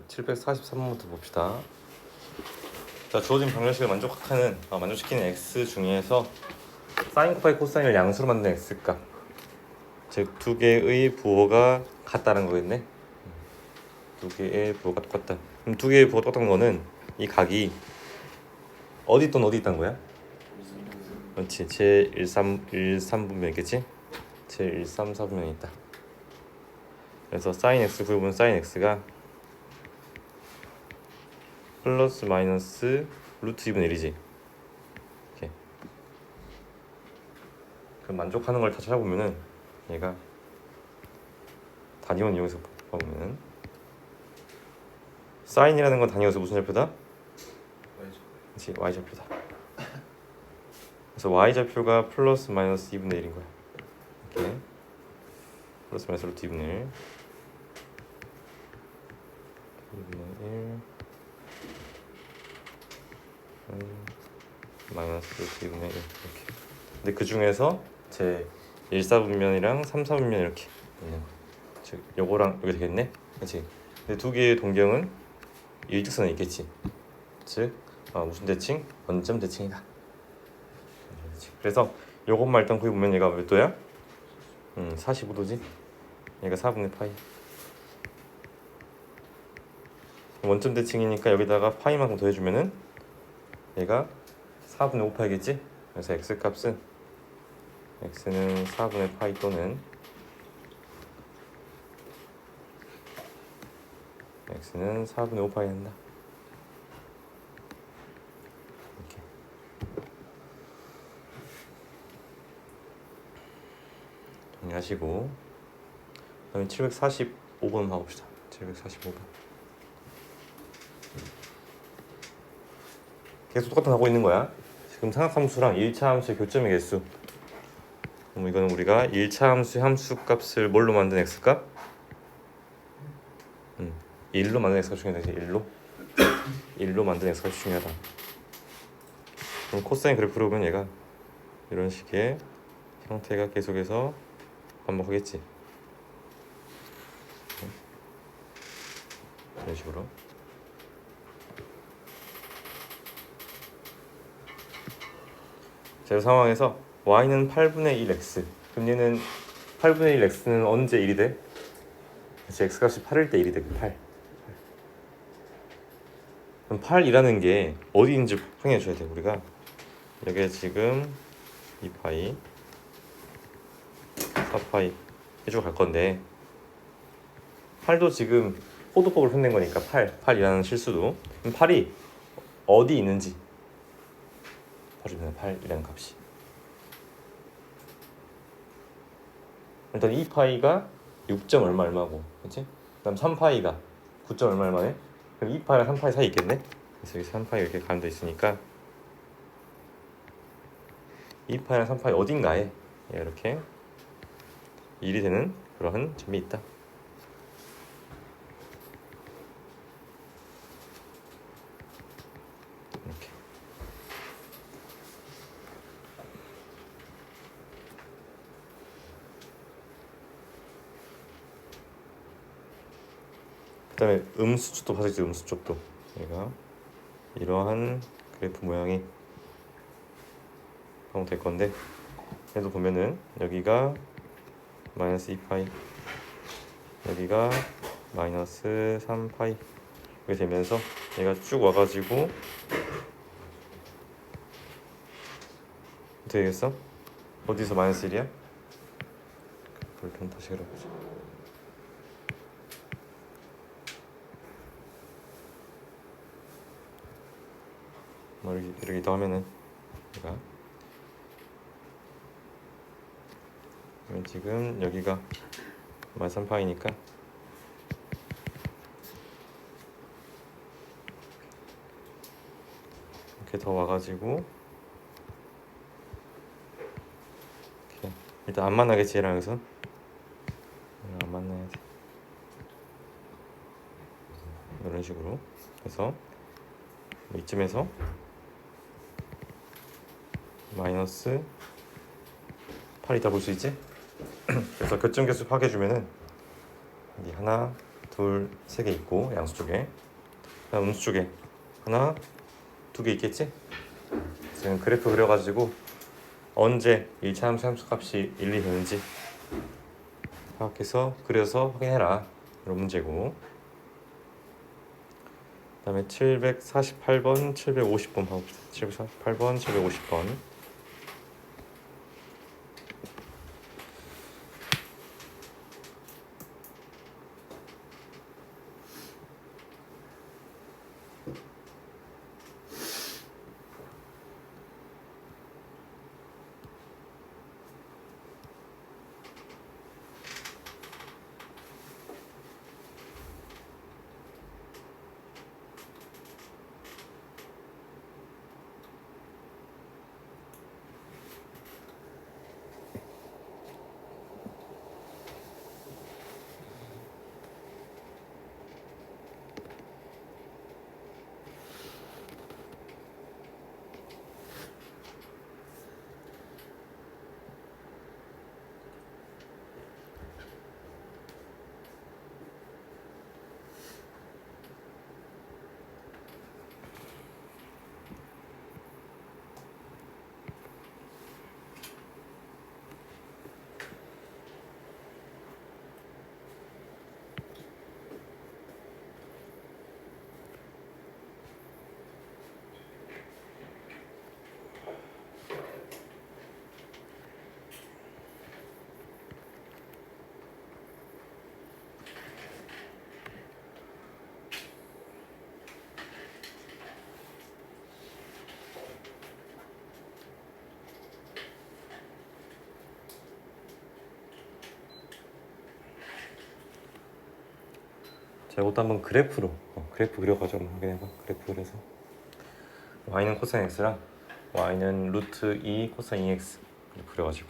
743번부터 봅시다. 자, 주어진 방정식을 만족시키는 x 중에서 사인, 코사인, 코사인을 양수로 만든 x값, 즉 두 개의 부호가 같다는 거겠네. 두 개의 부호가 똑같다. 그럼 두 개의 부호가 똑같은 거는 이 각이 어디 또는 어디 있다는 거야? 그렇지, 제1,3분면이겠지? 제1,3,4분면이 있다. 그래서 사인 x 구해보면 사인 x가 플러스 마이너스 루트 2분의 1이지. 이렇게. 그럼 만족하는 걸 다 찾아보면은 얘가 단위원 이용해서 보면은 사인이라는 건 단위원에서 무슨 좌표다? 그렇지, y좌표다. 그래서 y좌표가 플러스 마이너스 2분의 1인 거야. 이렇게 플러스 마이너스 루트 2분의 1 마이너스 루트 2분의 1 이렇게. 근데 그 중에서 제 1,4분면이랑 3,4분면 이렇게 있는 거. 즉 요거랑 여기 되겠네. 그렇지. 근데 두 개의 동경은 일직선에 있겠지. 즉 무슨 대칭? 원점 대칭이다. 그래서 요것만 일단 구해보면 얘가 몇 도야? 45도지. 얘가 4분의 파이. 원점 대칭이니까 여기다가 파이만큼 더해주면은 얘가 4분의 5파이겠지? 그래서 x 값은 x는 4분의 파이 또는 x는 4분의 5파이 한다. 이렇게. 정리하시고 그다음에 745번 봐봅시다. 745번. 계속 똑같은 거 하고 있는 거야. 지금 상합함수랑 1차 함수의 교점의 개수. 그럼 이거는 우리가 1차 함수의 함수값을 뭘로 만든 x값? 1로 만든 x값이 중요하다. 1로 만든 x값이 중요하다. 그럼 코사인 그래프로 보면 얘가 이런 식의 형태가 계속해서 반복하겠지. 이런 식으로. 자, 이 상황에서 y는 8분의 1x. 그럼 얘는 8분의 1x는 언제 1이 돼? 그치, x값이 8일 때 1이 돼. 8. 그럼 8이라는 게 어디인지 확인해 줘야 돼. 우리가 여기에 지금 2파이 4파이 해주고 갈 건데 8도 지금 호도법을 혼낸 거니까 8이라는 실수도. 그럼 8이 어디 있는지 봐주면 8이라는 값이 일단 2파이가 6점 얼마고, 그치? 그다음 3파이가 9점 얼마네? 그럼 2파이랑 3파이 사이 있겠네? 그래서 여기 3파이가 이렇게 가운데 있으니까 2파이랑 3파이 어딘가에 이렇게 1이 되는 그러한 점이 있다. 이렇게. 그 다음에 음수쪽도 봐야지. 음수쪽도 얘가 이러한 그래프 모양이 될 건데 얘도 보면은 여기가 마이너스 2파이 여기가 마이너스 3파이 이렇게 되면서 얘가 쭉 와가지고 어떻게 되겠어? 어디서 마이너스 1이야? 그럼 다시 그려보자. 이렇게 더하면은 얘가 지금 여기가 마이너스 3파이니까 이렇게 더 와가지고 이렇게 일단 안 만나겠지 얘랑 여기서 안 만나야 돼. 이런 식으로 해서 이쯤에서 마이너스 8이 다 볼 수 있지? 그래서 교점 개수 파괴주면은 여기 하나, 둘, 세 개 있고 양수 쪽에, 그다음 음수 쪽에 하나, 두 개 있겠지? 지금 그래프 그려가지고 언제 1차 함수 함수값이 1, 2 되는지 파악해서 그려서 확인해라, 이런 문제고. 그 다음에 748번, 750번 봐봅시다. 748번, 750번. 자, 이것도 한번 그래프로 그래프 그려가지고 한번 확인해봐. 그래프 그려서 y는 코사인 x랑 y는 루트 2 코사인 2x 그래프 그려가지고.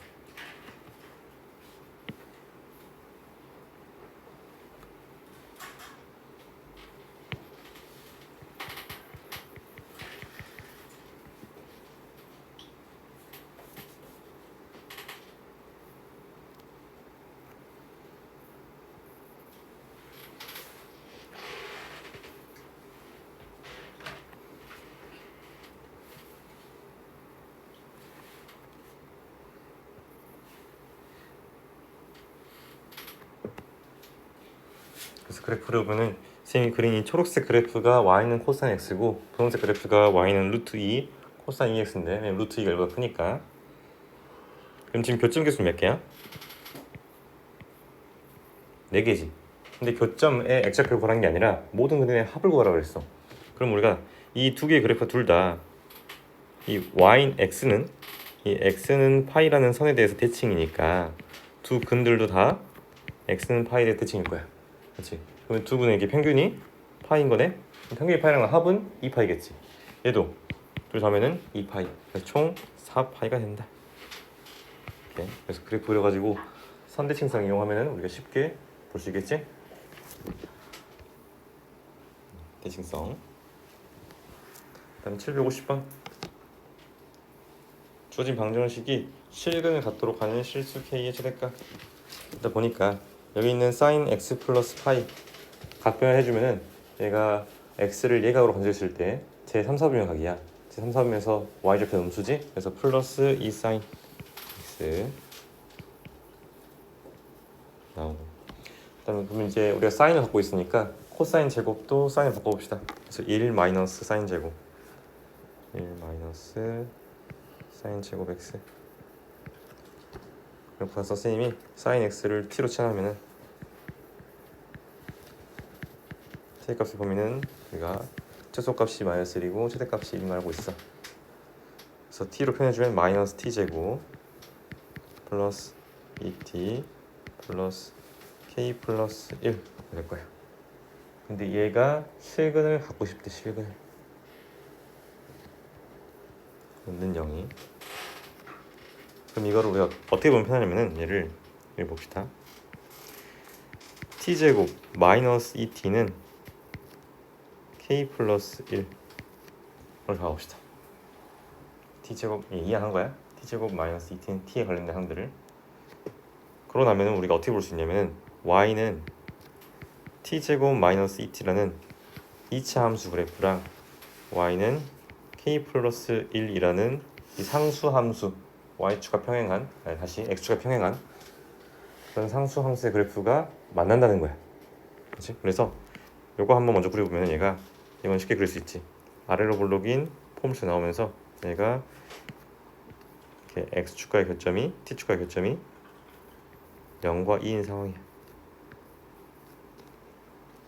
그래서 그래프를 보면 선생님이 그린 이 초록색 그래프가 y는 코사인 x고 분홍색 그래프가 y는 루트 2 코사인 2x인데 왜냐면 루트 2가 1보다 크니까. 그럼 지금 교점 개수 몇 개야? 4개지. 근데 교점의 액자표를 구하는 게 아니라 모든 그림의 합을 구하라고 그랬어. 그럼 우리가 이 두 개의 그래프 둘 다 이 y x는 이 x는 파이라는 선에 대해서 대칭이니까 두 근들도 다 x는 파이에 대해 대칭일 거야. 그렇지? 그러면 두 분의 이게 평균이 파이인 거네. 평균이 파이랑 합은 2파이겠지. 얘도 둘 더하면은 2파이. 그래서 총 4파이가 된다. 이렇게. 그래서 그래프 그려가지고 선대칭성 이용하면은 우리가 쉽게 볼 수 있겠지? 대칭성. 그다음 750번. 주어진 방정식이 실근을 갖도록 하는 실수 k의 최대값. 일단 보니까 여기 있는 sin x 플러스 파이 각변을 해주면은 얘가 x를 예각으로 건졌을 때 제 3, 4분면 각이야. 제 3, 4분면에서 y좌표 음수지. 그래서 플러스 2 sin x 나오고. 그다음에 그러면 이제 우리가 사인을 갖고 있으니까 코사인 제곱도 사인을 바꿔봅시다. 그래서 1 마이너스 사인 제곱 1 마이너스 사인 제곱 x. 그럼 봐서 선생님이 사인 x를 t로 치환하면은 최대값을 보면은 우리가 최소값이 마이너스 1이고 최대값이 1인 걸 알고 있어. 그래서 t로 표현해주면 마이너스 t 제곱 플러스 2t 플러스 k 플러스 1 될 거야. 근데 얘가 실근을 갖고 싶대. 실근을 는 0이. 그럼 이거를 우리가 어떻게 보면 편하냐면은 얘를 봅시다. t제곱 마이너스 2t는 k 플러스 1을 가봅시다. t제곱 이해한 거야? t제곱 마이너스 2t는 t에 관련된 항들을. 그러고 나면은 우리가 어떻게 볼 수 있냐면은 y는 t제곱 마이너스 2t라는 2차 함수 그래프랑 y는 k 플러스 1이라는 이 상수 함수 y축과 평행한 다시 x축과 평행한 그런 상수 함수의 그래프가 만난다는 거야. 그렇지? 그래서 요거 한번 먼저 그려보면 얘가 이건 쉽게 그릴 수 있지. 아래로 볼록인 폼수 나오면서 얘가 이렇게 x축과의 교점이 t축과의 교점이 0과 2인 상황이야.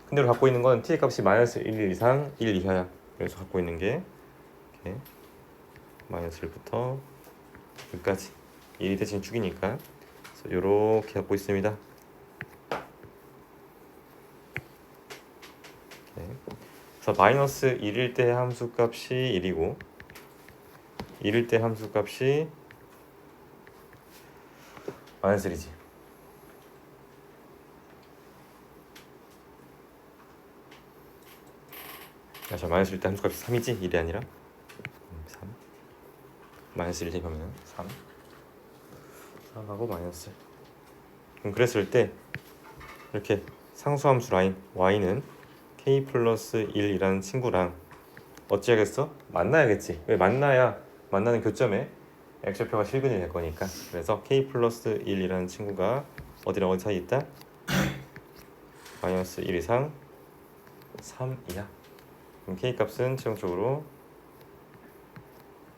근데 우리 갖고 있는 건 t의 값이 마이너스 1 이상 1 이하야. 그래서 갖고 있는 게 이렇게 마이너스 1부터 여기까지 1이 대신 축이니까 그래서 이렇게 갖고 있습니다. 그래서 마이너스 1일 때 함수 값이 1이고 1일 때 함수 값이 마이너스 1이지. 마이너스 1일 때 함수 값이 3이지 1이 아니라 3 마이너스 1 대표면 3하고 마이너스. 그럼 그랬을 때 이렇게 상수함수 라인 y는 k 플러스 1이라는 친구랑 어찌하겠어? 만나야겠지. 왜 만나야 만나는 교점에 x좌표가 실근이 될 거니까. 그래서 k 플러스 1이라는 친구가 어디랑 어디 사이에 있다? 마이너스 1 이상 3 이하. 그럼 k 값은 최종적으로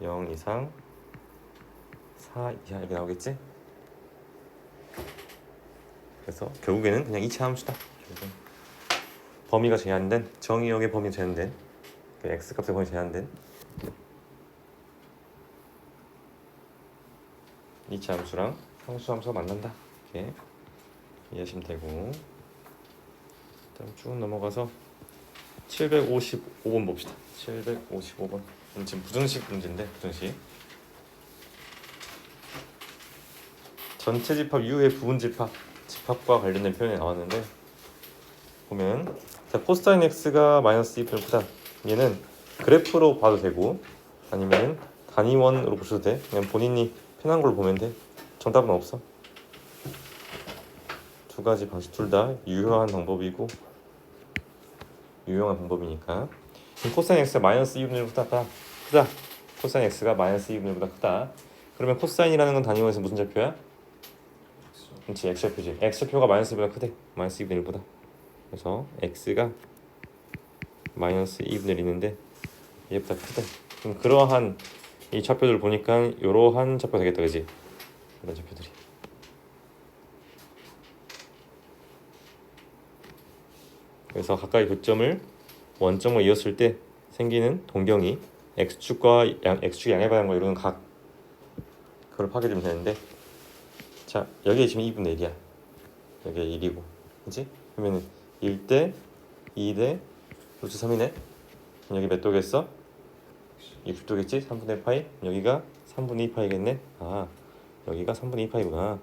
0 이상 4 이하 이렇게 나오겠지? 그래서 결국에는 그냥 2차 함수다. 범위가 제한된 정의역의 범위 제한된 그 x 값의 범위 제한된 2차 함수랑 상수 함수가 만난다. 이렇게 이해하시면 되고 다음 쭉 넘어가서 755번 봅시다. 755번 지금 부등식 문제인데 부등식 전체 집합 U의 부분 집합과 관련된 표현이 나왔는데 보면 자, 코사인 x가 마이너스 2분의 크다. 얘는 그래프로 봐도 되고 아니면 단위원으로 보셔도 돼. 그냥 본인이 편한 걸로 보면 돼. 정답은 없어. 두 가지 방식 둘 다 유효한 방법이고 유용한 방법이니까. 코사인 x가 마이너스 2분의 1보다 크다. 코사인 x가 마이너스 2분의 1보다 크다. 그러면 코사인이라는 건 단위원에서 무슨 좌표야? 그렇지, x좌표지. x좌표가 마이너스 2보다 크대. 마이너스 2분의 1보다. 그래서 x가 마이너스 2분의 1인데 얘보다 크다. 그럼 그러한 이 좌표들을 보니까 이러한 좌표 되겠다, 그지? 이런 좌표들이. 그래서 가까이 교점을 원점으로 이었을 때 생기는 동경이 x축과 x축의 양의 방향과 이루는 각 그걸 파괴되면 되는데 자 여기에 지금 2분의 1이야. 여기에 1이고 그치? 그러면 1대 2대 루트 3이네. 여기 몇 도겠어? 60도겠지? 3분의 파이. 여기가 3분의 2 파이겠네. 아 여기가 3분의 2 파이구나.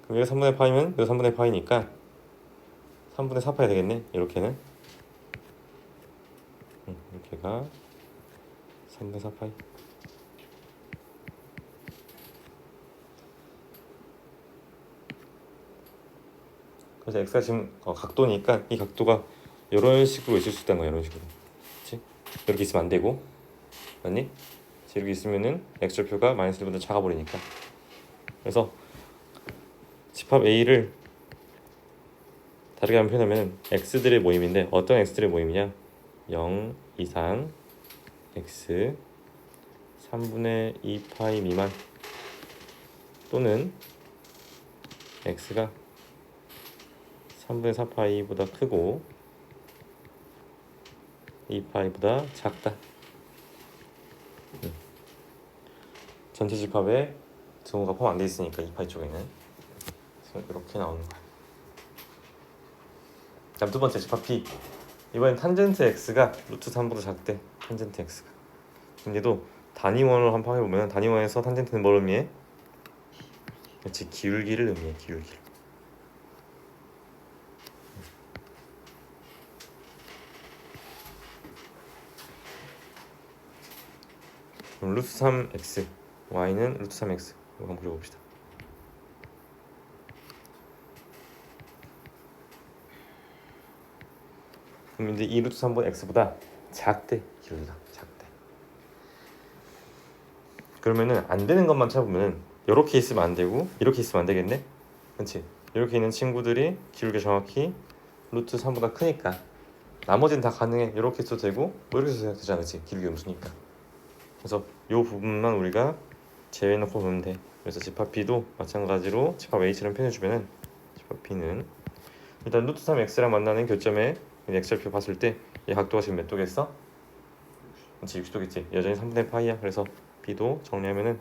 그럼 여기가 3분의 파이면 여기 3분의 파이니까 3분의 4 파이 되겠네. 이렇게는 이렇게가 3분의 4 파이. 그래서 x가 지금 각도니까 이 각도가 이런 식으로 있을 수 있다는 거야. 이런 식으로. 그렇지? 이렇게 있으면 안 되고 맞니? 이렇게 있으면은 x좌표가 마이너스 1보다 작아 버리니까. 그래서 집합 A를 다르게 한번 표현하면 x들의 모임인데 어떤 x들의 모임이냐? 0 이상 x 3분의 2 파이 미만 또는 x가 3분의 4 파이보다 크고 2 파이보다 작다. 전체 집합에 등호가 포함 안 돼 있으니까 2 파이 쪽에는 그래서 이렇게 나오는 거야. 다음 두 번째 집합 B. 이번엔 탄젠트 x가 루트 3보다 작대. 탄젠트 x가. 근데도 단위원으로 한번 해보면 단위원에서 탄젠트는 뭘 의미해? 그렇지, 기울기를 의미해. 기울기. 그럼 루트 3x y는 루트 3x 이거 한번 그려봅시다. 근데 이 루트 3분 x보다 작대. 길이가 작대. 그러면은 안 되는 것만 찾아보면은 이렇게 있으면 안 되고 이렇게 있으면 안 되겠네. 그렇지? 이렇게 있는 친구들이 기울기 정확히 루트 3보다 크니까 나머지는 다 가능해. 이렇게 써도 되고 이렇게 써도 되잖아. 그치? 기울기 음수니까. 그래서 이 부분만 우리가 제외해놓고 보면 돼. 그래서 집합 B도 마찬가지로 집합 H를 표현해주면은 집합 B는 일단 루트 3x랑 만나는 교점에 x좌표 봤을 때 이 각도가 지금 몇 도겠어? 그렇지, 60도겠지. 여전히 3분의 파이야. 그래서 B도 정리하면은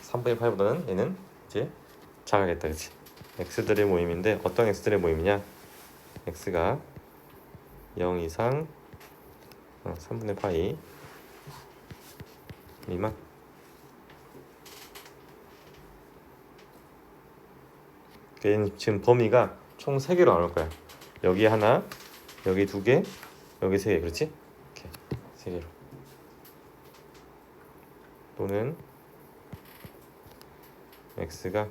3분의 파이보다는 얘는 이제 작아겠다. 그치? x들의 모임인데 어떤 x들의 모임이냐? x가 0 이상 3분의 파이 미만. 얘는 지금 범위가 총 3개로 나올 거야. 여기 하나, 여기 2개, 여기 3개. 그렇지? 이렇게 3개로. 또는 x가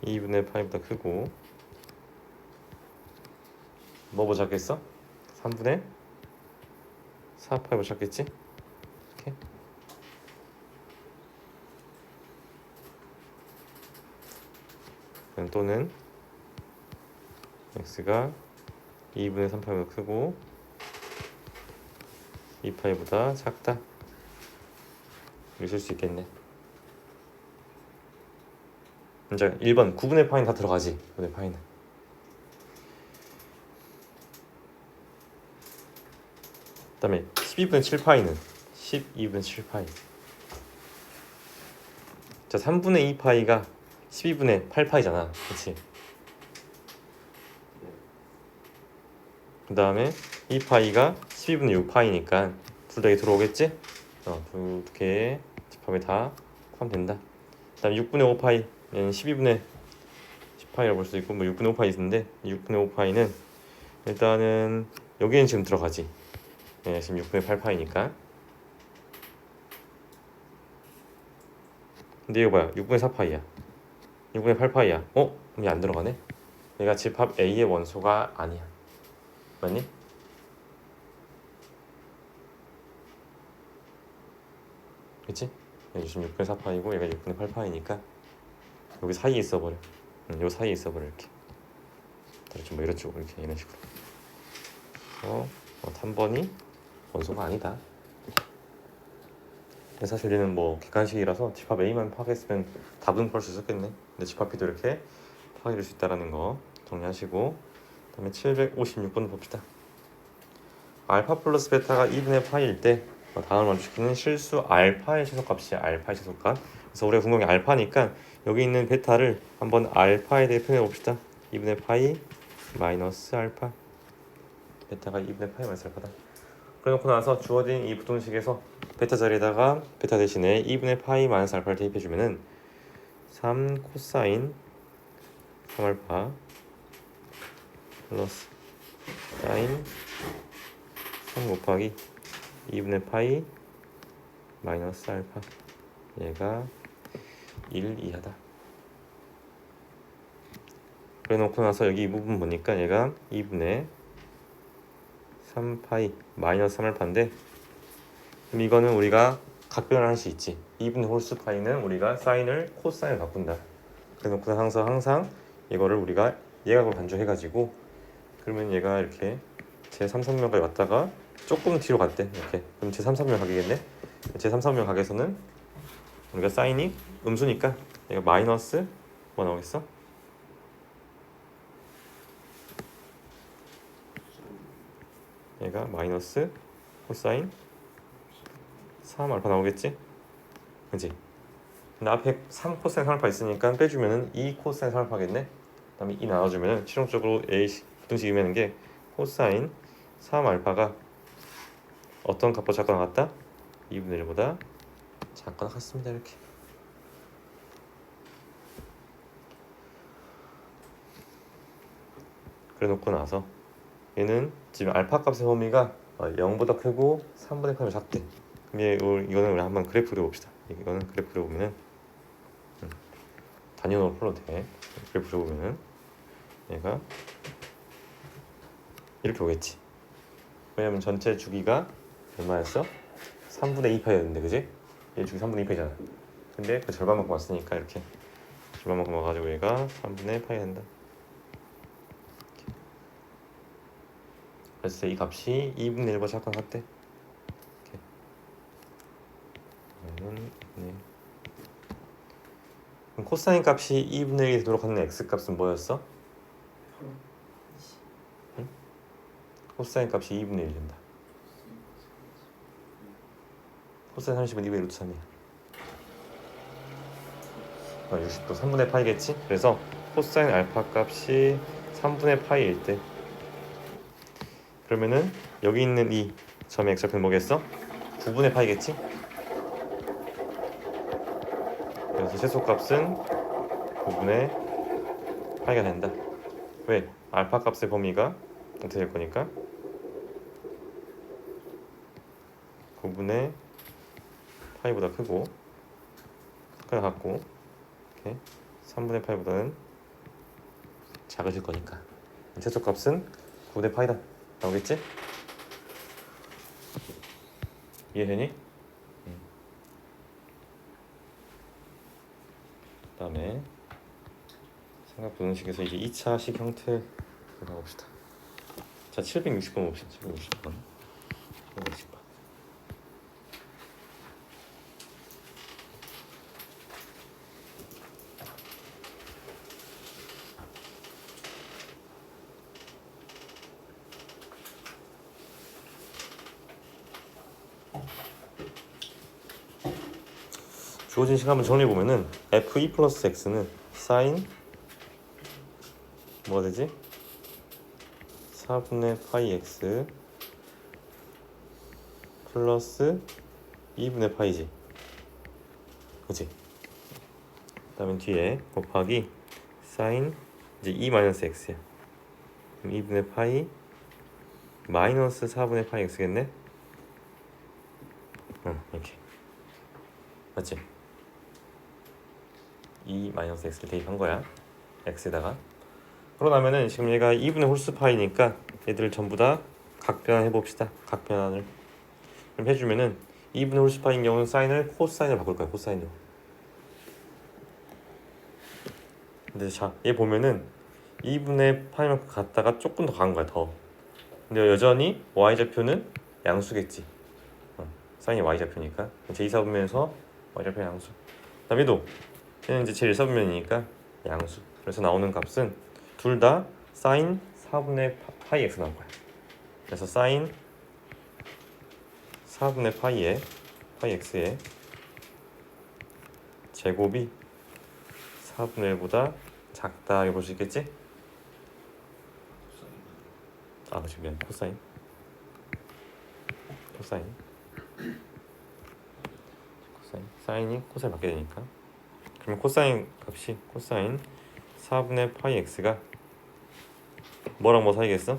2분의 파이보다 크고 뭐보다 작겠어? 3분의 4파이보다 작겠지? 이렇게. 또는 x가 2분의 3파이보다 크고 2파이보다 작다. 이렇게 쓸 수 있겠네. 이제 1번 9분의 파이는 다 들어가지. 9분의 파이는. 그 다음에 12분의 7파이는 12분의 7파이. 자, 3분의 2파이가 12분의 8파이잖아. 그치? 그 다음에 2파이가 12분의 6파이니까 둘 다 들어오겠지? 두 개의 집합에 다 포함된다. 그 다음에 6분의 5파이 얘는 12분의 10파이라고 볼 수도 있고 뭐 6분의 5파이 있는데 6분의 5파이는 일단은 여기는 지금 들어가지. 예, 지금 6분의 8파이니까. 근데 이거 뭐야? 6분의 4파이야. 6분의 8파이야. 그럼 얘 안 들어가네? 얘가 집합 A의 원소가 아니야. 맞니? 그치? 얘 지금 6분의 4파이고 얘가 6분의 8파이니까 여기 사이에 있어버려. 요 사이에 있어버려. 이렇게. 뭐 이런 쪽으로 이렇게 이런 식으로. 3번이 원소가 아니다. 근데 사실 얘는 뭐 객관식이라서 집합 A만 파악했으면 답은 볼 수 있었겠네. 근데 집합 B도 이렇게 파악될 수 있다는 거 정리하시고, 그다음에 756번 봅시다. 알파 플러스 베타가 2분의 파이일 때 다음을 만족시키는 실수 알파의 최소값이야. 알파의 최소값. 그래서 우리가 궁금한 게 알파니까 여기 있는 베타를 한번 알파에 대해 표현해 봅시다. 2분의 파이 마이너스 알파. 베타가 2분의 파이 마이너스 알파다. 그래놓고 나서 주어진 이 부등식에서 베타 자리에다가 베타 대신에 2분의 파이 마이너스 알파를 대입해주면은 3 코사인 3알파 플러스 사인 3 곱하기 2분의 파이 마이너스 알파, 얘가 1 이하다. 그래 놓고 나서 여기 이 부분 보니까 얘가 2분의 3파이 마이너스 3알파인데, 그럼 이거는 우리가 각변을 할 수 있지. 2분의 홀수 파이는 우리가 사인을 코사인을 바꾼다. 그래 놓고 항상 이거를 우리가 예각으로 간주해가지고, 그러면 얘가 이렇게 제3선명까지 왔다가 조금 뒤로 갔대. 이렇게. 그럼 제3선명 각이겠네. 제3선명 각에서는 우리가 사인이 음수니까 얘가 마이너스 뭐 나오겠어? 얘가 마이너스 코사인 3알파 나오겠지? 그치? 근데 앞에 3 코사인 3알파 있으니까 빼주면은 2 코사인 3알파겠네? 그 다음에 2 나눠주면은 실용적으로 A 부등식 의미하는 게 코사인 3알파가 어떤 값보다 작거나 같다? 2분의 1보다 작거나 같습니다. 이렇게. 그래 놓고 나서 얘는 지금 알파 값의 범위가 0보다 크고 3분의 8보다 작대. 그럼 이거는 우리 한번 그래프 그려봅시다. 이거는 그래프 그려보면은 단위로 풀어도 돼. 그래프 그려보면은 얘가 이렇게 오겠지. 왜냐면 전체 주기가 얼마였어? 3분의 2파이였는데 그지? 얘 주기 3분의 2파이잖아. 근데 그 절반만큼 왔으니까 이렇게 절반만큼 와가지고 얘가 3분의 파이가 된다. 그래서 이 값이 2분의 1과 작간 같대. 그러면 그럼 코사인 값이 2분의 1이 되도록 하는 x 값은 뭐였어? 응? 코사인 값이 2분의 1 된다. 코사인 30은 2분의 1루트 3이야. 60도 3분의 파이겠지? 그래서 코사인 알파 값이 3분의 파이일 때 그러면은 여기 있는 이 점의 x좌표는 뭐겠어? 9분의 파이겠지? 그래서 최소값은 9분의 파이가 된다. 왜? 알파 값의 범위가 어떻게 될 거니까 9분의 파이보다 크고 크나 같고 이렇게 3분의 파이보다는 작으실 거니까 최소값은 9분의 파이다 나오겠지? 이해되니? 그 다음에 삼각분식에서 이제 2차식 형태 가봅시다. 자, 760번 봅시다. 760번. 760번. 주어진 식 한번 정리해보면은 f2 플러스 x는 사인 뭐가 되지? 4분의 파이 x 플러스 2분의 파이지 그치? 그 다음에 뒤에 곱하기 사인 이제 2 마이너스 x야. 그럼 2분의 파이 마이너스 4분의 파이 x겠네? 응, 이렇게 맞지? 2 마이너스 x를 대입한 거야 x에다가. 그러고 나면은 지금 얘가 2분의 홀수 파이니까 얘들을 전부 다 각변환 해봅시다. 각변환을 그럼 해주면은 2분의 홀수 파이인 경우는 사인을 코사인으로 바꿀 거야. 코사인으로. 근데 자, 얘 보면은 2분의 파이만큼 갔다가 조금 더 간 거야. 더. 근데 여전히 y좌표는 양수겠지. 사인이 y좌표니까 제2사분면에서 y좌표 양수. 그다음에 얘도 얘는 이제 제1사분면이니까 양수. 그래서 나오는 값은 둘 다 사인 4분의 파이 x 나올 거야. 그래서 사인 4분의 파이 x의 제곱이 4분의 1보다 작다 이렇게 볼 수 있겠지? 아, 그치, 미안. 코사인 사인이 코사인 받게 되니까 그러면 코사인 값이 코사인 4분의 파이 x가 뭐랑 뭐 사이겠어?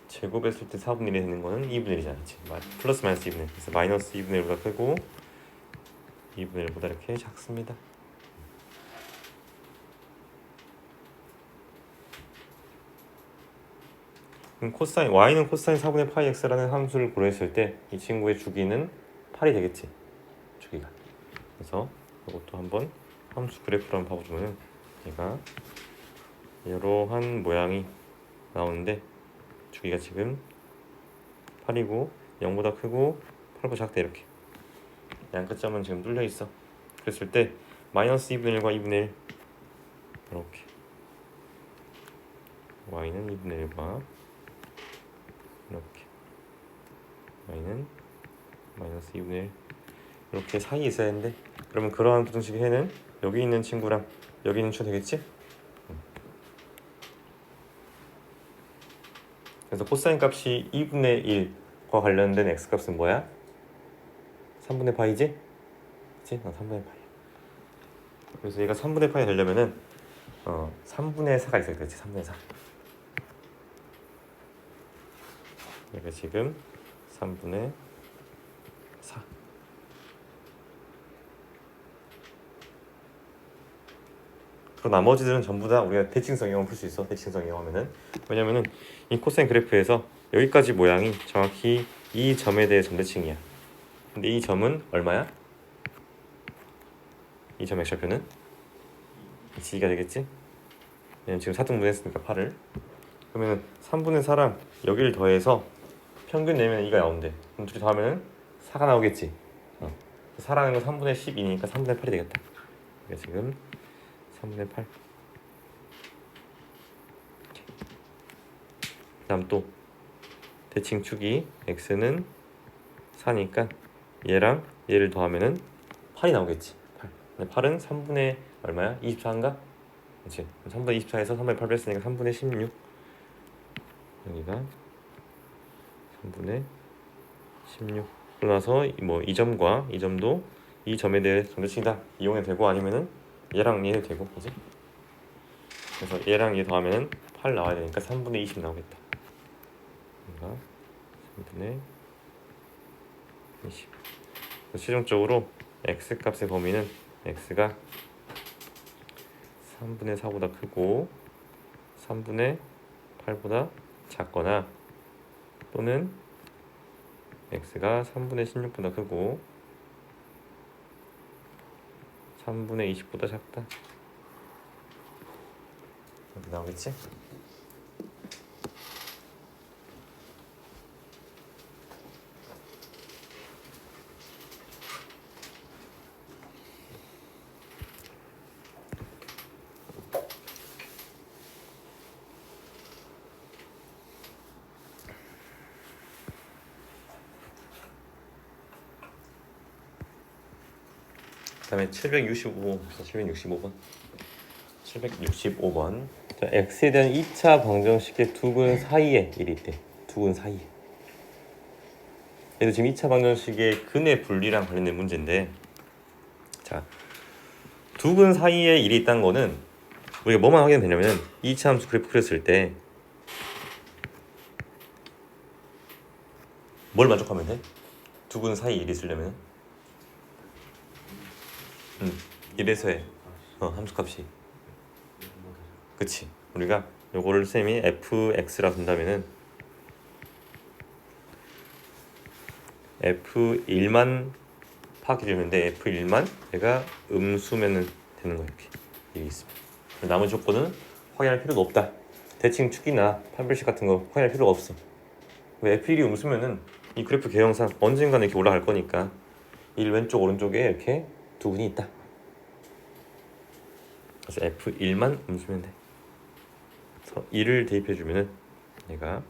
제곱했을 때 4분의 1이 되는 거는 2분의 1이잖아. 그치? 플러스 마이너스 2분의 1. 그래서 마이너스 2분의 1보다 크고 2분의 1보다 이렇게 작습니다. 그럼 코사인 y는 코사인 4분의 파이 x라는 함수를 고려했을 때 이 친구의 주기는 8이 되겠지. 주기가. 그래서 이것도 한번 함수 그래프로 한번 봐보면 얘가 이러한 모양이 나오는데 주기가 지금 8이고 0보다 크고 8보다 작다 이렇게 양 끝점은 지금 뚫려 있어. 그랬을 때 마이너스 2분의 1과 2분의 1 이렇게 y는 2분의 1과 이렇게 y는 마이너스 2분의 1 이렇게 사이에 있어야 하는데 그러면 그러한 부등식의 해는 여기 있는 친구랑 여기 있는 친구 되겠지? 그래서 코사인 값이 2분의 1과 관련된 x값은 뭐야? 3분의 파이지? 그치? 3분의 파이. 그래서 얘가 3분의 파이 되려면은 3분의 4가 있어야 되겠지? 3분의 4. 얘가 지금 3분의 4. 그리고 나머지들은 전부 다 우리가 대칭성 이용을 풀 수 있어. 대칭성 이용하면은. 왜냐면은 이 코사인 그래프에서 여기까지 모양이 정확히 이 점에 대해 점대칭이야. 근데 이 점은 얼마야? 이 점 X좌표는 2가 되겠지? 왜냐면 지금 4등분 했으니까 8을. 그러면 3분의 4랑 여기를 더해서 평균 내면 2가 나온대. 그럼 둘이 더하면 4가 나오겠지. 4라는 건 3분의 12니까 3분의 8이 되겠다. 그러니까 지금 3분의 8. 다음 또 대칭축이 x는 4니까 얘랑 얘를 더하면은 8이 나오겠지. 8. 근데 8은 3분의 얼마야? 24인가? 그렇지. 3분의 24에서 3분의 8 뺐으니까 3분의 16. 여기가 3분의 16. 그러나서 뭐 이 점과 이 점도 이 점에 대해 점대칭이다 이용해도 되고 아니면은 얘랑 얘 해도 되고, 그지? 그래서 얘랑 얘 더하면은 8 나와야 되니까 3분의 20 나오겠다. 그러니까 3분의 20. 최종적으로 x 값의 범위는 x가 3분의 4보다 크고 3분의 8보다 작거나 또는 x가 3분의 16보다 크고 3분의 20보다 작다. 이렇게 나오겠지? 그다음에 765번 x에 대한 2차 방정식의 두근 사이에 일이 있대. 두근 사이에. 얘도 지금 2차 방정식의 근의 분리랑 관련된 문제인데, 자, 두근 사이에 일이 있다는 거는 우리가 뭐만 확인하면 되냐면 2차 함수 그래프 그렸을 때 뭘 만족하면 돼? 두근 사이에 일이 있으려면 1에서 해. 함수값이. 그치. 우리가 요거를 쌤이 fx라 둔다면은 f1만 파기르는데 f1만 얘가 음수면은 되는 거야. 이렇게 일이 있으면. 나머지 조건은 확인할 필요가 없다. 대칭 축이나 판별식 같은 거 확인할 필요가 없어. f1이 음수면은 이 그래프 개형상 언젠가는 이렇게 올라갈 거니까 1 왼쪽 오른쪽에 이렇게 두 분이 있다. 그래서 f1만 음수면 돼. 그래서 1을 대입해주면은 얘가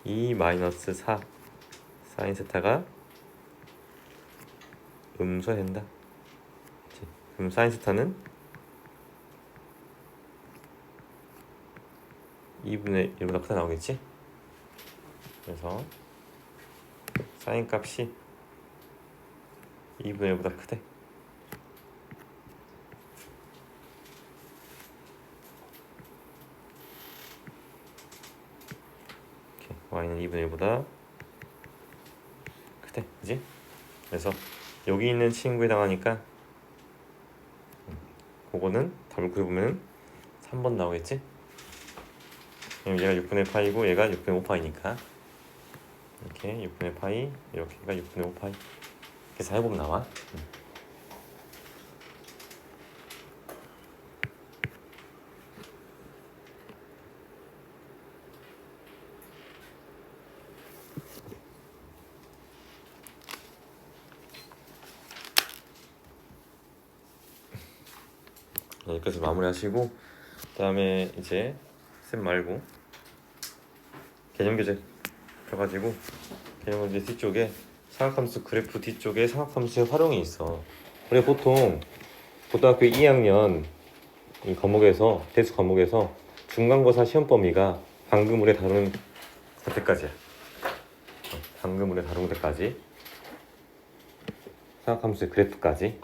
2-4 사인 세타가 음수가 된다. 그럼 사인 세타는 2분의 1보다 크다 나오겠지? 그래서 사인 값이 2분의 1보다 크대. y는 2분의 1보다 크대. 그지? 그래서 여기 있는 친구에 해당하니까 그거는 답을 구해보면 3번 나오겠지? 얘가 6분의 파이고 얘가 6분의 5파이니까 이렇게 6분의 파이, 이렇게가 6분의 5파이 이렇게 해서 해보면 나와. 여기까지 마무리하시고 그다음에 이제 쌤 말고 개념교재 펴가지고 개념교재 뒤쪽에 삼각함수 그래프 뒤쪽에 삼각함수의 활용이 있어. 우리 보통 고등학교 2학년 이 과목에서 대수 과목에서 중간고사 시험 범위가 방금 우리 다룬 그때까지야. 방금 우리 다룬 때까지 삼각함수의 그래프까지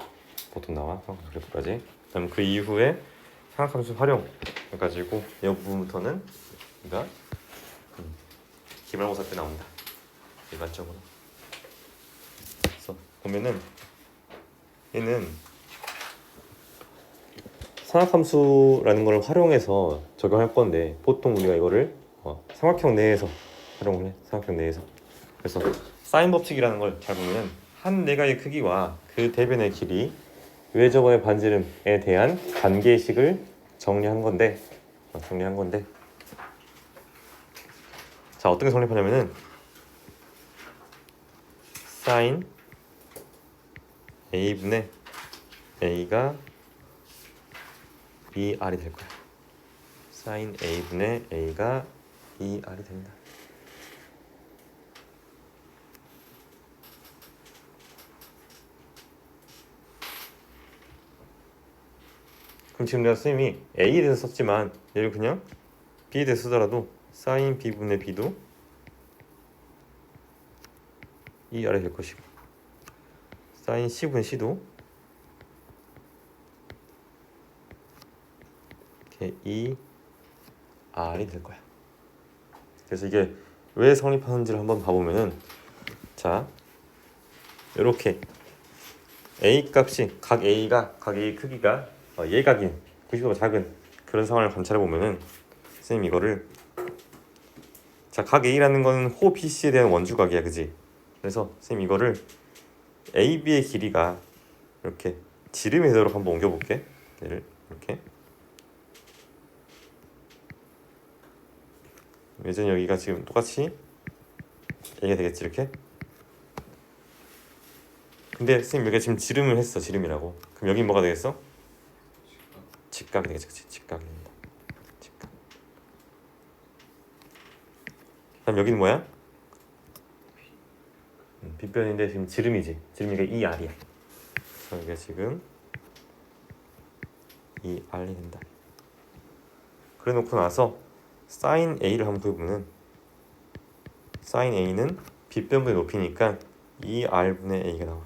보통 나와. 삼각함수 그래프까지. 그다음 그 이후에 삼각함수 활용 해가지고 이 부분부터는 우리가 기말고사 때 나온다. 일반적으로. 그래서 보면은 얘는 삼각함수라는 걸 활용해서 적용할 건데 보통 우리가 이거를 삼각형 내에서 활용을 해. 삼각형 내에서. 그래서 사인 법칙이라는 걸 잘 보면 한 내각의 크기와 그 대변의 길이 외접원의 반지름에 대한 관계식을 정리한 건데 자, 어떻게 성립하냐면은 사인 a분의 a가 2r이 될 거야. 사인 a분의 a가 2r이 된다. 그럼 지금 내가 선생님이 a에 대해서 썼지만 얘를 그냥 b에 대해서 쓰더라도 사인 b분의 b도 2r이 될 것이고 사인 c분의 c도 이렇게 2r이 될 거야. 그래서 이게 왜 성립하는지를 한번 봐보면은 자 이렇게 a 값이 각 a가 각 a 크기가 예각인 90도가 작은 그런 상황을 관찰해 보면은 선생님 이거를 자 각 a라는 거는 호 BC에 대한 원주각이야, 그지? 그래서 선생님 이거를 AB의 길이가 이렇게 지름이 되도록 한번 옮겨볼게. 얘를 이렇게 예전 여기가 지금 똑같이 A가 되겠지 이렇게. 근데 선생님 여기가 지금 지름을 했어. 지름이라고. 그럼 여기 뭐가 되겠어? 직각이 되겠지. 그치? 직각이 된다. 직각. 그다음 여기는 뭐야? 빗변인데 지금 지름이지. 지름이가 2R이야. 그래서 여기가 지금 2R이 된다. 그래 놓고 나서 사인 A를 한번 구해보면 사인 A는 빗변분의 높이니까 2R분의 A가 나와.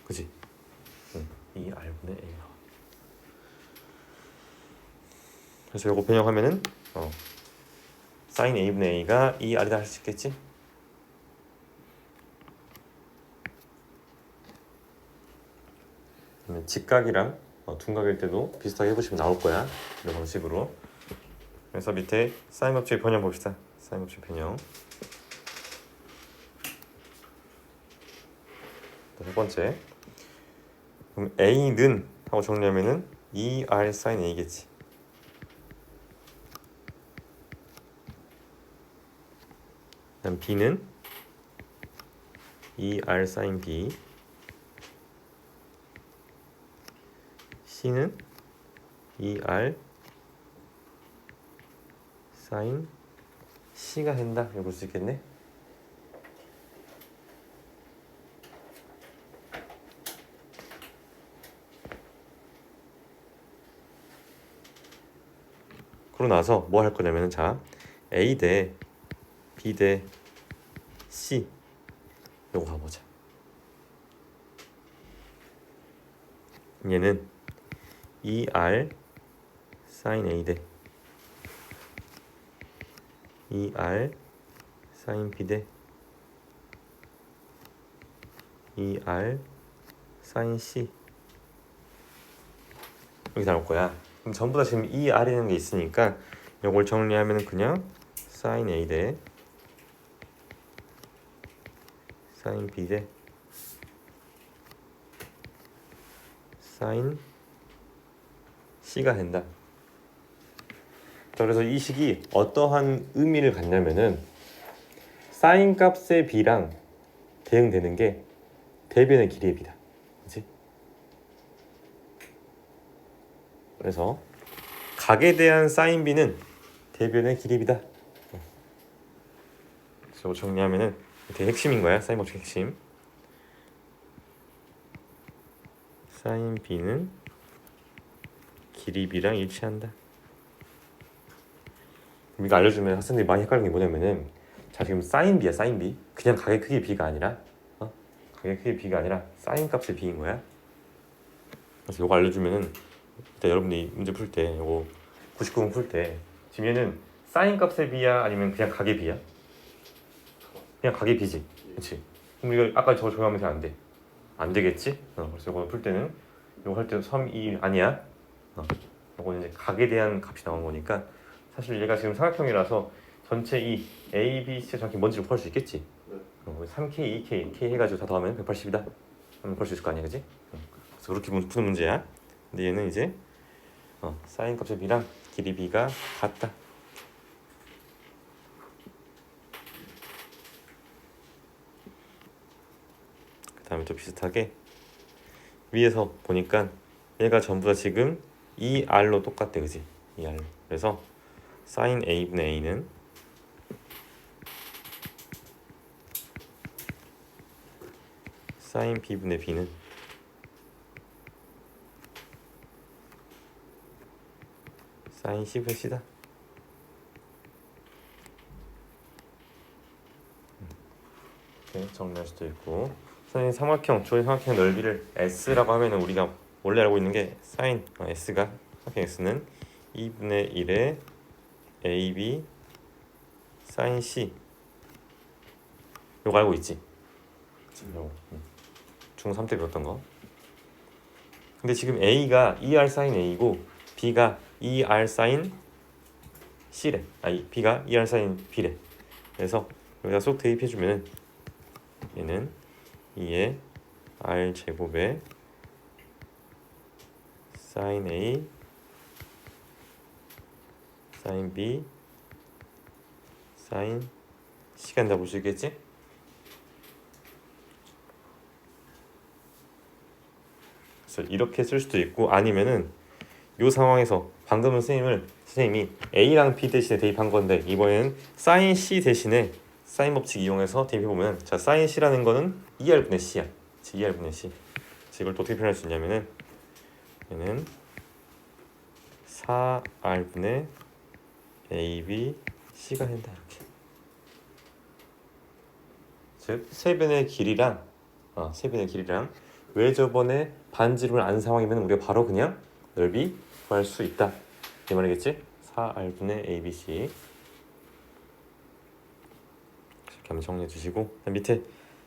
그치? 2R분의 A가 나와. 그래서 이거 변형하면은 사인 A분의 A가 2R이다 할 수 있겠지? 직각이랑 둔각일 때도 비슷하게 해보시면 나올 거야. 이런 방식으로. 그래서 밑에 사인 법칙 변형 봅시다. 사인 법칙 변형. 첫 번째. 그럼 A는 하고 정리하면은 2R 사인 A겠지. 그다음 B는 2R 사인 B. C는 2R 사인 C가 된다. 이거 볼 수 있겠네. 그러고 나서 뭐 할 거냐면은 자 A 대 B 대 C 요거 가보자. 얘는 2R 사인 A 대 2R 사인 B 대 2R 사인 C 여기 나올 거야. 그럼 전부 다 지금 2R이라는 게 있으니까 이걸 정리하면 그냥 사인 A 대 사인 B 대 사인 C가 된다. 자, 그래서 이 식이 어떠한 의미를 갖냐면은 사인 값의 B랑 대응되는 게 대변의 길이의 B다. 그렇지? 그래서 각에 대한 사인 B는 대변의 길이의 B다. 그래서 정리하면은 되게 핵심인 거야. 사인 법칙 핵심. 사인 B는 길이 B랑 일치한다. 이거 알려주면 학생들이 많이 헷갈리는 게 뭐냐면은 자 지금 사인 B야. 사인 B 그냥 각의 크기 B가 아니라 각의 크기 B가 아니라 사인 값의 B인 거야. 그래서 이거 알려주면은 일단 여러분들이 문제 풀 때 이거 99분 풀 때 지금 얘는 사인 값의 B야 아니면 그냥 각의 B야? 그냥 각의 B지. 그렇지? 그럼 이거 아까 저거 조합하면 안 돼. 안 되겠지? 그래서 이거 풀 때는 요거 할 때 3, 2 아니야. 요거는 이제 각에 대한 값이 나온 거니까 사실 얘가 지금 삼각형이라서 전체 이 A, B, C 정확히 뭔지를 구할 수 있겠지. 3K, 2K, K 해가지고 다 더하면 180이다. 하면 구할 수 있을 거 아니야, 그지? 그래서 그렇게 푸는 문제야. 근데 얘는 이제 사인 값의 B랑 길이 B가 같다. 그 다음에 또 비슷하게 위에서 보니까 얘가 전부 다 지금 2R로 똑같대, 그지? 2R. 그래서 사인 A분의 A는 사인 B분의 B는 사인 C분의 C다. 이렇게 정리할 수도 있고, 선생님 삼각형, 조의 삼각형 넓이를 S라고 하면은 우리가 원래 알고 있는 게 사인 S가 삼각형 S는 2분의 1의 AB 사인 C. 요거 알고 있지? 요거 중3 때 배웠던 거. 근데 지금 A가 2R 사인 A고 B가 2R 사인 C래. B가 2R 사인 B래. 그래서 여기다 쏙 대입해주면 얘는 2의 R 제곱에 사인 A 사인 B 사인 C가 된다 볼 수 있겠지? 그래서 이렇게 쓸 수도 있고, 아니면은 이 상황에서 방금은 선생님이 A랑 B 대신에 대입한 건데 이번에는 사인 C 대신에 사인 법칙 이용해서 대입해보면, 자 사인 C라는 거는 2R분의 C야. 2R분의 C. 이걸 또 어떻게 표현할 수 있냐면은 얘는 4R분의 AB C가 된다, 이렇게. 즉 세변의 길이랑 왜 저번에 반지름을 안 상황이면 우리가 바로 그냥 넓이 구할 수 있다, 이 말이겠지? 4R분의 ABC. 이렇게 한번 정리해 주시고, 밑에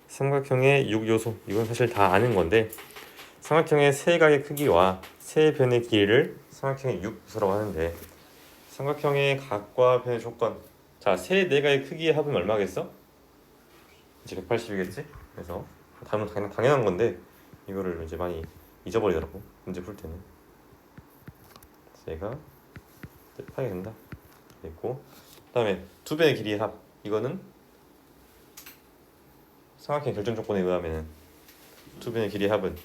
삼각형의 6요소, 이건 사실 다 아는 건데, 삼각형의 세 각의 크기와 세 변의 길이를 삼각형의 6요소라고 하는데, 삼각형의 각과 변의 조건, 자 세 네가의 크기의 합은 얼마겠어? 이제 180이겠지? 그래서 답은 당연한 건데 이거를 이제 많이 잊어버리더라고, 문제 풀 때는. 얘가 뜻하게 된다 됐고, 그다음에 두 변의 길이의 합, 이거는 삼각형 결정 조건에 의하면 두 변의 길이의 합은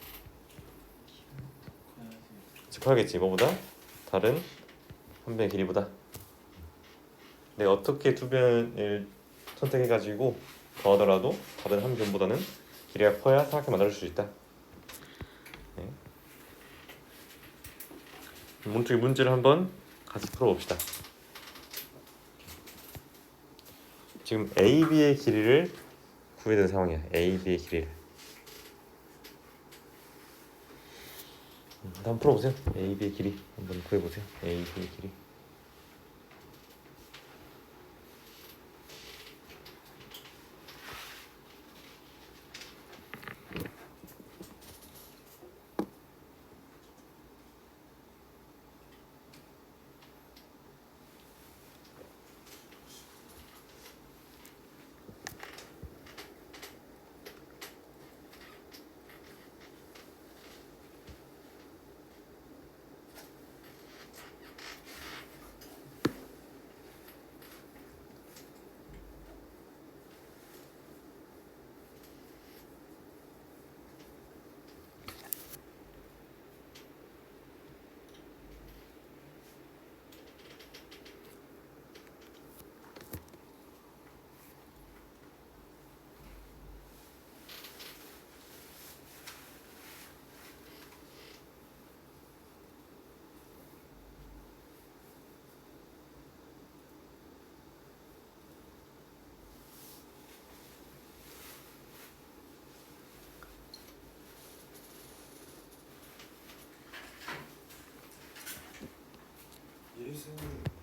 즉하겠지, 뭐보다? 다른 한 변의 길이보다. 내가 어떻게 두 변을 선택해가지고 더하더라도 다른 한 변보다는 길이가 커야 삼각형 만들 수 있다. 네. 문제를 한번 같이 풀어봅시다. 지금 AB의 길이를 구해야 되는 상황이야. AB의 길이를. 한번 풀어보세요. AB의 길이 한번 구해보세요. AB의 길이.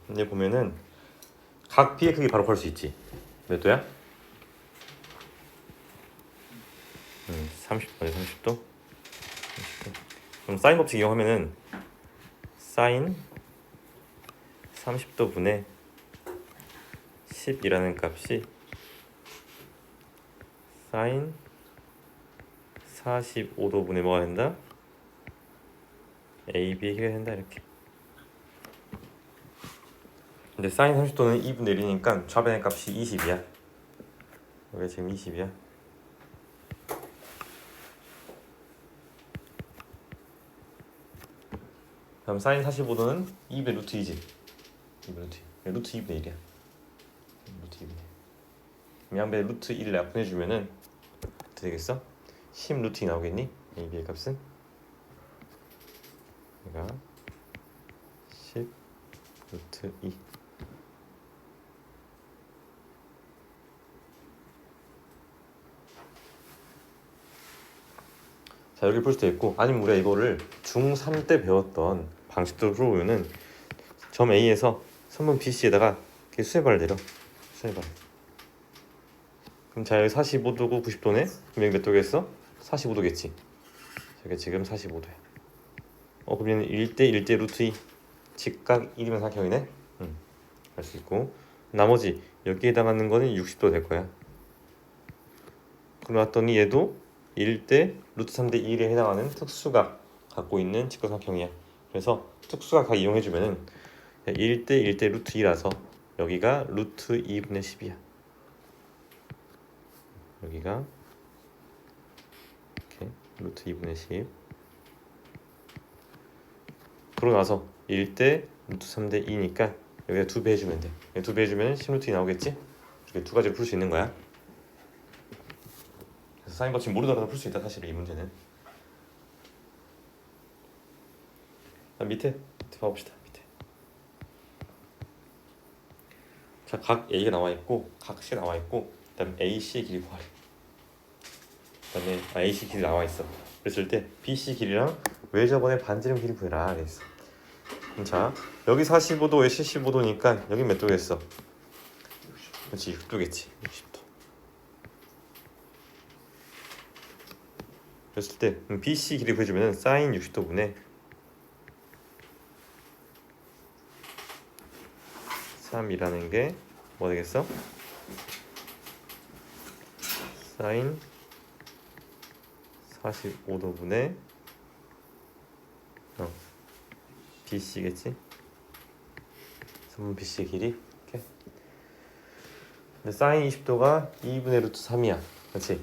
이제 보면은 각 B의 크기 바로 구할 수 있지. 몇 도야? 30도네, 30도. 그럼 사인 법칙 이용하면은 사인 30도 분의 10이라는 값이 사인 45도 분의 뭐가 된다? AB가 된다 이렇게. 근데 사인 30도는 2분의 1이니까 좌변의 값이 20이야. 여기 지금 20이야. 다음 사인 45도는 2분의 루트 2지. 2분의 루트 2. 루트 2분의 1이야. 루트 2분의 1. 양변에 루트 1을 약분해주면은 어떻게 되겠어? 10 루트 2 나오겠니? AB의 값은? 얘가 10 루트 2. 자, 여기 풀 수도 있고, 아니면 우리가 이거를 중3 때 배웠던 방식대로 풀어보면은 점 A에서 선분 BC에다가 이렇게 수에바를 내려. 수에바. 그럼 자, 여기 45도고 90도네? 그럼 여기 몇 도겠어? 45도겠지. 저게 지금 45도야. 그럼 얘는 1대 1대 루트 2. 직각 1이면 사각형이네? 할 수 있고, 나머지 여기에 해당하는 거는 60도 될 거야. 그러놨더니 얘도 1대 루트 3대 1에 해당하는 특수각 갖고 있는 직각삼각형이야. 그래서 특수각 각 이용해주면은 1대 1대 루트 2라서 여기가 루트 2분의 10이야. 여기가 이렇게 루트 2분의 10. 그러고 나서 1대 루트 3대 2니까 여기다 2배 해주면 돼. 2배 해주면 10루트 2 나오겠지? 이렇게 두 가지로 풀 수 있는 거야. 그래서 사인 법칙 모르더라도 풀 수 있다. 사실 이 문제는. 밑에 봐봅시다. 밑에. 자, 각 A가 나와 있고 각 C가 나와 있고 그다음 AC 길이 구하래. 그다음에 AC 길이 나와 있어. 그랬을 때 BC 길이랑 외접원의 반지름 길이 구해라 그랬어. 자, 여기 45도, 왜 75도니까 여기 몇 도겠어? 그렇지, 6도겠지. 60도. 그랬을 때 BC 길이 구해주면 사인 60도분의 (3)이라는 게 뭐 되겠어? 사인 45도분의 BC겠지? 선분 BC 길이 이렇게. 근데 사인 20도가 2분의 루트 3이야. 그렇지?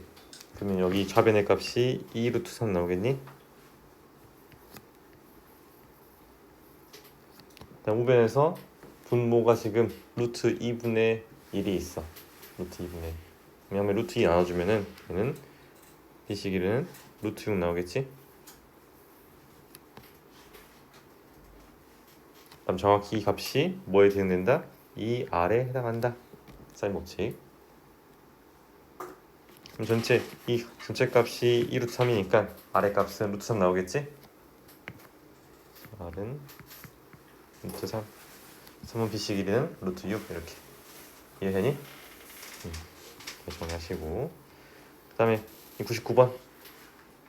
그러면 여기 좌변의 값이 2 루트 3 나오겠니? 그다음 우변에서 분모가 지금 루트 2분의 1이 있어. 루트 2분의 1. 왜냐면 루트 2 나눠주면은 얘는 BC 길이는 루트 6 나오겠지? 그다음 정확히 이 값이 뭐에 대응된다? 이 R에 해당한다. 사인 법칙. 그럼 이 전체 값이 2 루트 3이니까 R의 값은 루트 3 나오겠지? R은 루트 3. 선분 BC 길이는 루트 6 이렇게. 이해되니? 정리하시고. 그 다음에 99번.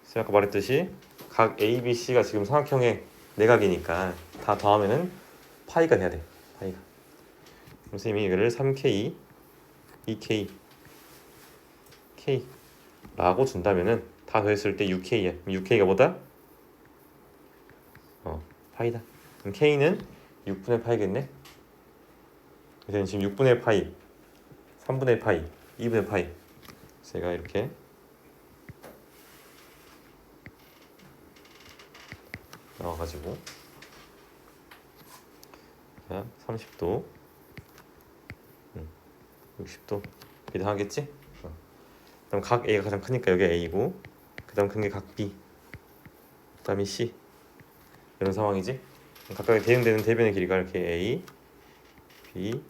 제가 아까 말했듯이 각 ABC가 지금 삼각형의 내각이니까 다 더하면은 파이가 돼야 돼. 파이가. 그럼 선생님이 이거를 3K, 2K, K 라고 준다면은 다 더했을 때 6K야. 6K가 뭐다? 파이다. 그럼 K는 6분의 파이겠네. 그래서 지금 6분의 파이, 3분의 파이, 2분의 파이. 제가 이렇게 나와가지고 자, 30도, 60도 비례하겠지? 그다음 각 A가 가장 크니까 여기 A고, 그다음 큰 게 각 B, 그다음이 C 이런 상황이지. 각각의 대응되는 대변의 길이가 이렇게 A, B,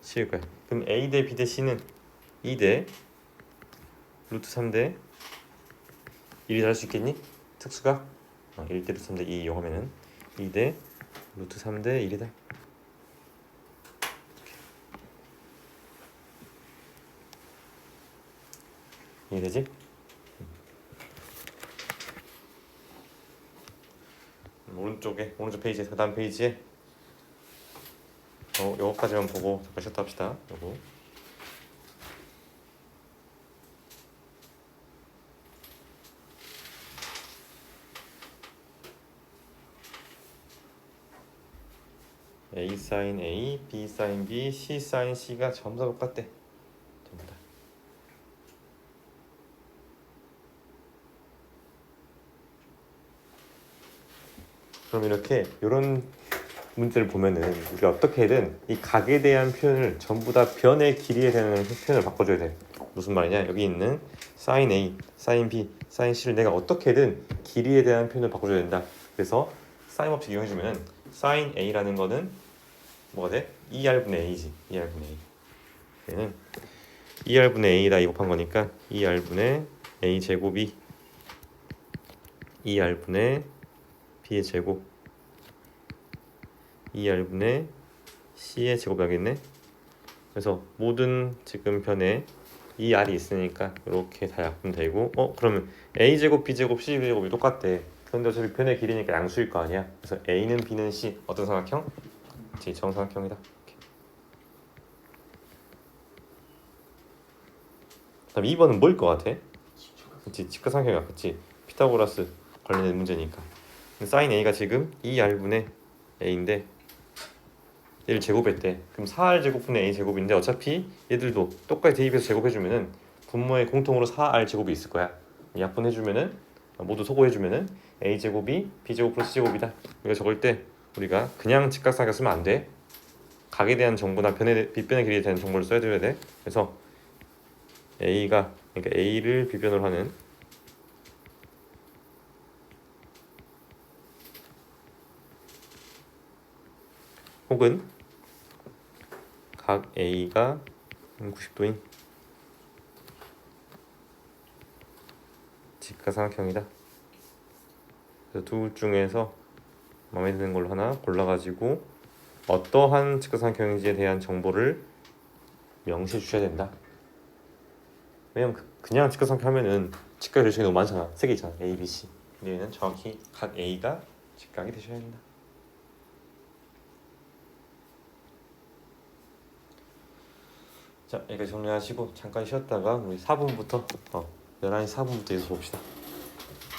C일 거야. 그럼 A 대 B 대 C는 2대 루트 3대 1이 될 수 있겠니? 특수가 1대 루트 3대 2 이용하면은 2대 루트 3대 1이다. 이해되지? 오른쪽 페이지에 다음 페이지에 요거까지만 보고 잠깐 쉬었다 합시다. 요거 A sin A, B sin B, C sin C가 전부 다 똑같대. 전부 다. 그럼 이렇게 이런 문제를 보면은 우리가 어떻게든 이 각에 대한 표현을 전부 다 변의 길이에 대한 표현을 바꿔줘야 돼. 무슨 말이냐? 여기 있는 sin A, sin B, sin C를 내가 어떻게든 길이에 대한 표현을 바꿔줘야 된다. 그래서 sin 법칙 이용해주면은 sin A라는 거는 뭐가 돼? 2R분의 A지. 2R분의 A. 얘는 2R분의 A다 이곱한 거니까 2R분의 A 제곱이 2R분의 B의 제곱 2R분의 C의 제곱이겠네. 그래서 모든 지금 변에 이 R이 있으니까 이렇게 다 약분 되고 그러면 A 제곱, B 제곱, C 제곱이 똑같대. 그런데 어차피 변의 길이니까 양수일 거 아니야. 그래서 A는 B는 C 어떤 삼각형? 정삼각형이다. 그다음 2번은 뭐일 것 같아? 그치, 직각삼각형이야. 그치, 피타고라스 관련된 문제니까. sin A가 지금 2R분의 A인데 얘를 제곱했대. 그럼 4R 제곱분의 A 제곱인데 어차피 얘들도 똑같이 대입해서 제곱해주면은 분모에 공통으로 4R 제곱이 있을 거야. 약분해주면은 모두 소거해주면은 A 제곱이 B 제곱 플러스 C 제곱이다. 이거 적을 때 우리가 그냥 직각삼각형 쓰면 안 돼. 각에 대한 정보나 빗변의 길이에 대한 정보를 써줘야 돼. 그래서 A가 그러니까 A를 비변으로 하는 혹은 각 A가 90도인 직각삼각형이다. 그래서 둘 중에서 마음에 드는 걸로 하나 골라가지고 어떠한 직각삼각형인지에 대한 정보를 명시해 주셔야 된다. 왜냐면 그냥 직각삼각형 하면은 직각의 절차가 너무 많잖아. 세 개 있잖아. A, B, C. 얘는 정확히 각 A가 직각이 되셔야 된다. 자, 여기까지 정리하시고 잠깐 쉬었다가 우리 4분부터 11시 4분부터 계속 봅시다.